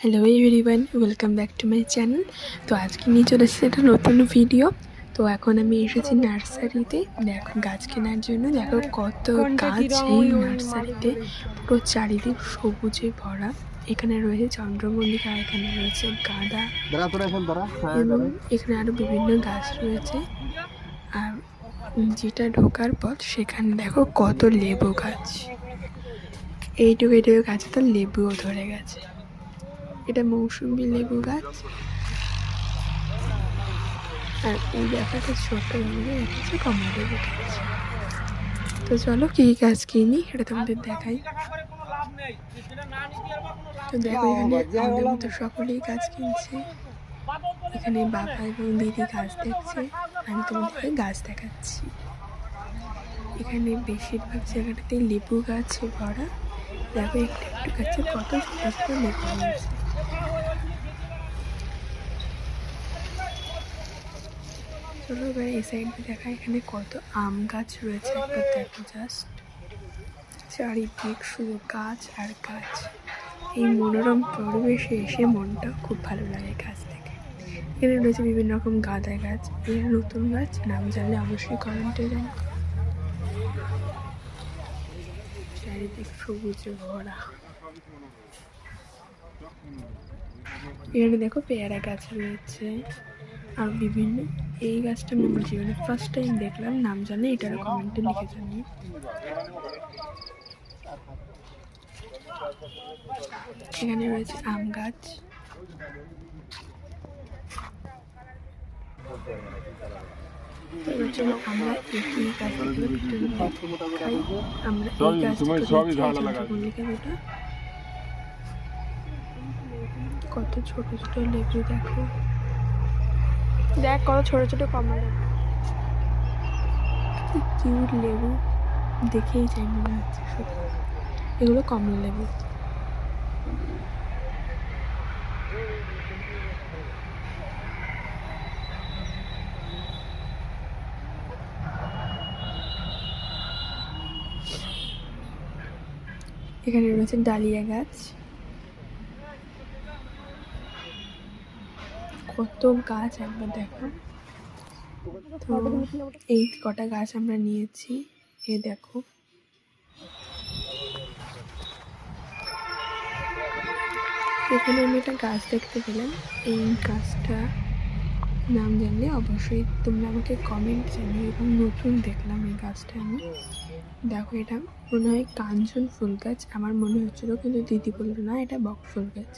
Hello everyone, welcome back to my channel. তো আজকে নিয়ে চলে এসেছি একটা নতুন ভিডিও। তো এখন আমি এসেছি নার্সারিতে দেখো গাছ কেনার জন্য। দেখো কত গাছ এই নার্সারিতে, পুরো চারিদিক সবুজে ভরা। এখানে রয়েছে চন্দ্রমল্লিকা, এখানে রয়েছে গাঁদা এবং এখানে আরও বিভিন্ন গাছ রয়েছে। আর যেটা ঢোকার পথ সেখানে দেখো কত লেবু গাছ। এইটুকু গাছে তো লেবুও ধরে গেছে। এটা মৌসুমী লেবু গাছ। আর এই ব্যাপারটা ছোট্ট রেখেছে কমলা লেবু গাছ। তো চলো কী গাছ কিনি এটা তোমাদের দেখাই। তো দেখো এখানে আমাদের মতো সকলেই গাছ কিনছে। এখানে বাবা এবং দিদি গাছ দেখছে, আমি তোমাদেরকে গাছ দেখাচ্ছি। এখানে বেশিরভাগ জায়গাটাতেই লেবু গাছে ভরা। দেখো একটু একটু গাছে কত ছোটো ছোটো লেবু হয়েছে। চলো এবার এই সাইডে দেখা, এখানে কত আম গাছ রয়েছে একবার দেখো জাস্ট। চারিদিক শুধু গাছ আর গাছ। এই মনোরম পরিবেশে এসে মনটা খুব ভালো লাগে গাছ থেকে। এখানে রয়েছে বিভিন্ন রকম গাঁদা গাছ। এর নতুন গাছ, নাম জানলে অবশ্যই কমেন্টে জানাও। চারিদিক সবুজে ভরা। এখানে দেখো পেয়ারা গাছ রয়েছে আর বিভিন্ন। এই গাছটা আমি আমার জীবনে ফার্স্ট টাইম দেখলাম, নাম জানে এটার কমেন্টে লিখে জানি। এখানে রয়েছে আম গাছ। এবার চলো আমরা এই গাছগুলো ভিতরে দেখাই। আমরা এই গাছটা কত ছোট ছোট লেবু দেখো। দেখ কত ছোট ছোট কমলা লেবু, কি কিউট লেবু, দেখেই যাই মনে হচ্ছে সত্যি এগুলো কমলা লেবু। এখানে রয়েছে ডালিয়া গাছ। কত গাছ একবার দেখো। তো এই কটা গাছ আমরা নিয়েছি। এ দেখো এখানে আমি একটা গাছ দেখতে পেলাম। এই গাছটা নাম জানলে অবশ্যই তোমরা আমাকে কমেন্ট জানিও। এবং নতুন দেখলাম এই গাছটা আমি। দেখো এটা মনে হয় কাঞ্চন ফুল গাছ আমার মনে হচ্ছিলো, কিন্তু দিদি বললো না এটা বক ফুল গাছ।